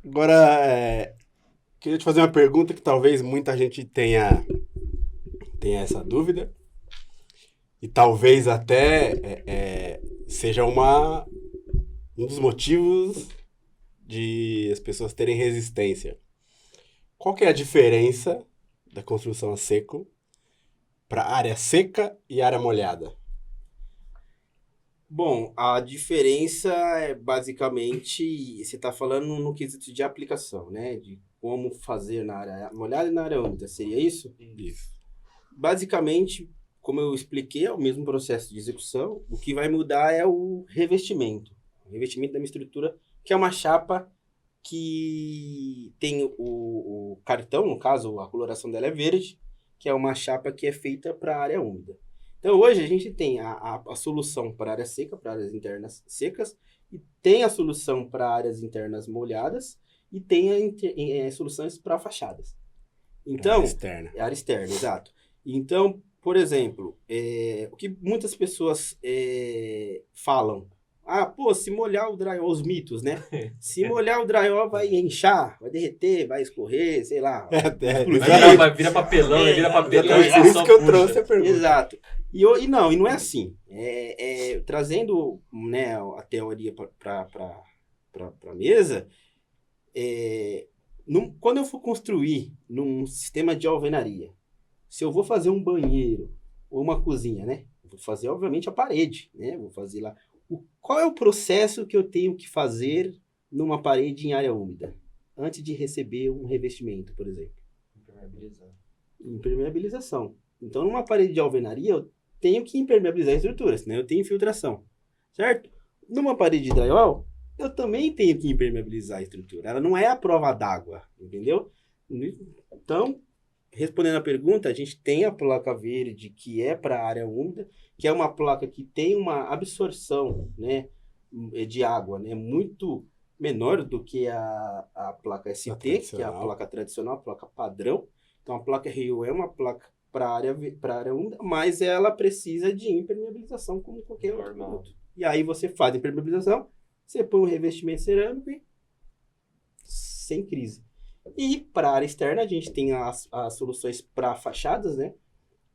Agora, queria te fazer uma pergunta que talvez muita gente tenha essa dúvida. E talvez até seja um dos motivos de as pessoas terem resistência. Qual que é a diferença da construção a seco para área seca e área molhada? Bom, a diferença é basicamente, você está falando no quesito de aplicação, né? De como fazer na área molhada e na área úmida, seria isso? Isso. Basicamente, como eu expliquei, é o mesmo processo de execução. O que vai mudar é o revestimento. O revestimento da minha estrutura, que é uma chapa que tem o cartão, no caso, a coloração dela é verde, que é uma chapa que é feita para a área úmida. Então, hoje a gente tem a solução para área seca, para áreas internas secas, e tem a solução para áreas internas molhadas, e tem soluções para fachadas. Para área Então, externa. é área externa, exato. Então, por exemplo, o que muitas pessoas falam, pô, se molhar o drywall, os mitos, né? Se molhar o drywall vai inchar, vai derreter, vai escorrer, sei lá, explodir. Vai virar papelão, vira papelão e Exatamente, por você isso só que eu puxa. trouxe a pergunta. Exato. E não é assim. Trazendo, né, a teoria para a mesa, quando eu for construir num sistema de alvenaria, se eu vou fazer um banheiro ou uma cozinha, né? Vou fazer, obviamente, a parede, né? Vou fazer lá. Qual é o processo que eu tenho que fazer numa parede em área úmida? Antes de receber um revestimento, por exemplo. Impermeabilização. Então, numa parede de alvenaria, eu tenho que impermeabilizar a estrutura, senão eu tenho infiltração. Certo? Numa parede de drywall, eu também tenho que impermeabilizar a estrutura. Ela não é a prova d'água, entendeu? Então, respondendo a pergunta, a gente tem a placa verde, que é para a área úmida, que é uma placa que tem uma absorção, né, de água, né, muito menor do que a placa ST, que é a placa tradicional, a placa padrão. Então, a placa Rio é uma placa para a área úmida, mas ela precisa de impermeabilização como qualquer outro produto. E aí você faz a impermeabilização, você põe um revestimento cerâmico e sem crise. E para a área externa, a gente tem as soluções para fachadas, né?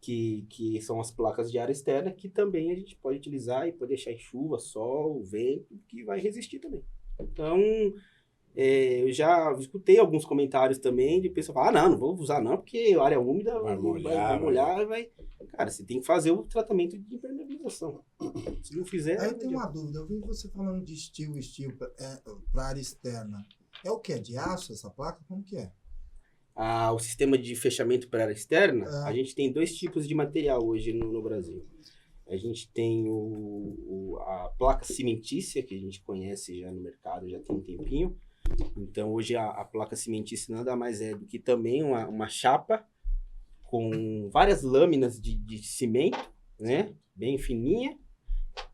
Que são as placas de área externa, que também a gente pode utilizar e pode deixar em chuva, sol, vento, que vai resistir também. Então, eu já escutei alguns comentários também de pessoas falar, não vou usar não, porque a área úmida Vai vai molhar, vai... Cara, você tem que fazer o tratamento de impermeabilização. Se não fizer... Aí tem uma dúvida, eu vi você falando de steel para área externa. É o que? É de aço essa placa? Como que é? O sistema de fechamento para área externa, a gente tem dois tipos de material hoje no Brasil. A gente tem a placa cimentícia, que a gente conhece já no mercado, já tem um tempinho. Então, hoje a placa cimentícia nada mais é do que também uma chapa com várias lâminas de cimento, né? Bem fininha,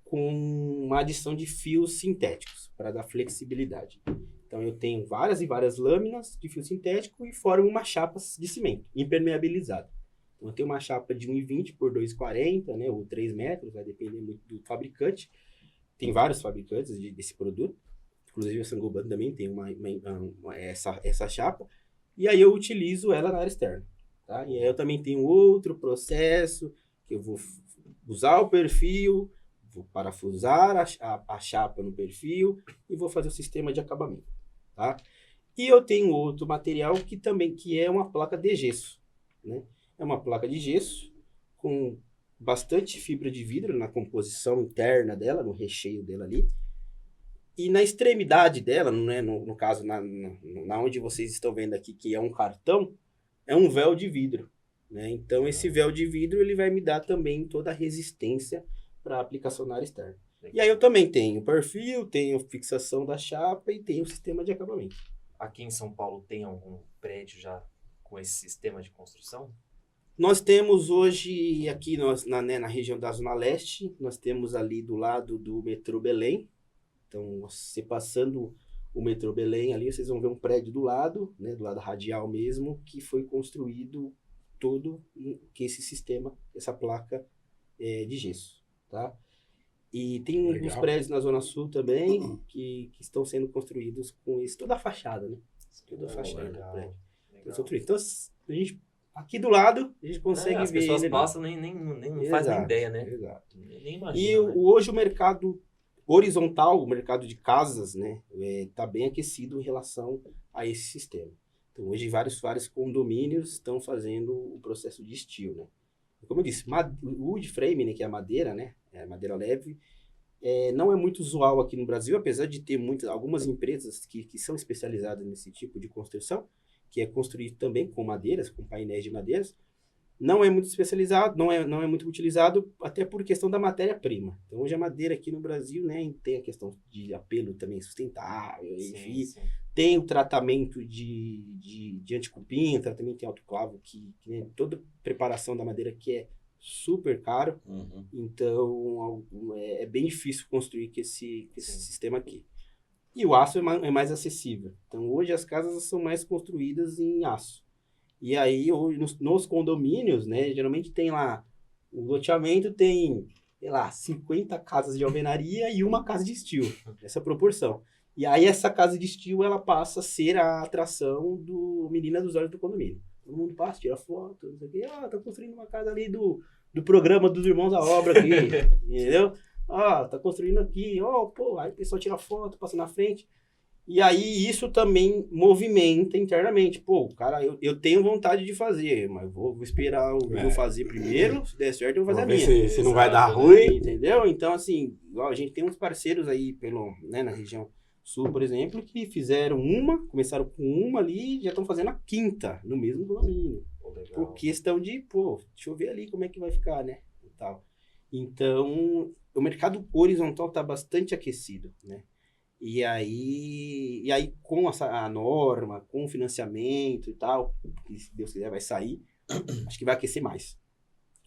com uma adição de fios sintéticos para dar flexibilidade. Então, eu tenho várias e várias lâminas de fio sintético e formam uma chapa de cimento impermeabilizada. Então, eu tenho uma chapa de 1,20 por 2,40, né, ou 3 metros, vai depender muito do fabricante. Tem vários fabricantes desse produto. Inclusive, a Saint-Gobain também tem essa chapa. E aí, eu utilizo ela na área externa. Tá? E aí, eu também tenho outro processo, que eu vou usar o perfil, vou parafusar a chapa no perfil e vou fazer o sistema de acabamento. Tá? E eu tenho outro material que é uma placa de gesso, né? É uma placa de gesso com bastante fibra de vidro na composição interna dela, no recheio dela ali. E na extremidade dela, né, no caso, na onde vocês estão vendo aqui, que é um cartão, é um véu de vidro. Né? Então, esse véu de vidro ele vai me dar também toda a resistência para a aplicação na área externa. E aí eu também tenho perfil, tenho fixação da chapa e tenho o sistema de acabamento. Aqui em São Paulo tem algum prédio já com esse sistema de construção? Nós temos hoje, aqui na região da Zona Leste, nós temos ali do lado do metrô Belém. Então, você passando o metrô Belém ali, vocês vão ver um prédio do lado, né, do lado radial mesmo, que foi construído todo que esse sistema, essa placa de gesso, tá? E tem alguns Legal. prédios na Zona Sul também que estão sendo construídos com isso, toda a fachada, né? Toda a fachada do legal. prédio. Legal. Então, a gente, aqui do lado, a gente consegue As ver pessoas ele ali. passam, nem faz nem Exato, ideia, né? Exato. Nem E imagina, né? hoje o mercado horizontal, o mercado de casas, né, tá bem aquecido em relação a esse sistema. Então, hoje vários condomínios estão fazendo o processo de steel, né? Como eu disse, o wood frame, né, que é a madeira, né, é madeira leve, não é muito usual aqui no Brasil, apesar de ter algumas empresas que são especializadas nesse tipo de construção, que é construir também com madeiras, com painéis de madeiras. Não é muito especializado, não é muito utilizado, até por questão da matéria-prima. Então, hoje a madeira aqui no Brasil, né, tem a questão de apelo também sustentável, enfim, Sim. tem o tratamento de anticupim, tratamento em autoclavo, que né, toda preparação da madeira que é super caro, então é bem difícil construir com esse sistema aqui. E o aço é mais acessível. Então, hoje as casas são mais construídas em aço. E aí, nos condomínios, né, geralmente tem lá, o loteamento tem, sei lá, 50 casas de alvenaria e uma casa de steel, essa proporção. E aí, essa casa de steel, ela passa a ser a atração do menina dos olhos do condomínio. Todo mundo passa, tira foto, não sei o quê. Tá construindo uma casa ali do programa dos Irmãos à Obra aqui, entendeu? Tá construindo aqui, pô, aí o pessoal tira foto, passa na frente. E aí, isso também movimenta internamente. Pô, cara, eu tenho vontade de fazer, mas vou esperar eu fazer primeiro. Se der certo, eu vou fazer a minha. Ver se não vai dar Exato, ruim. Entendeu? Então, assim, a gente tem uns parceiros aí na região sul, por exemplo, que fizeram começaram com uma ali e já estão fazendo a quinta no mesmo condomínio. Pô, legal. Por questão de, deixa eu ver ali como é que vai ficar, né? E tal. Então, o mercado horizontal está bastante aquecido, né? E aí com a norma, com o financiamento e tal, que se Deus quiser vai sair, acho que vai aquecer mais.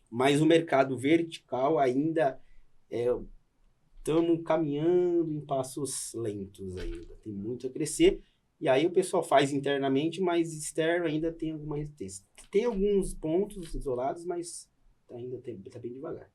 Mas o mercado vertical ainda estamos caminhando em passos lentos ainda. Tem muito a crescer. E aí o pessoal faz internamente, mas externo ainda tem alguma resistência. Tem alguns pontos isolados, mas ainda está bem devagar.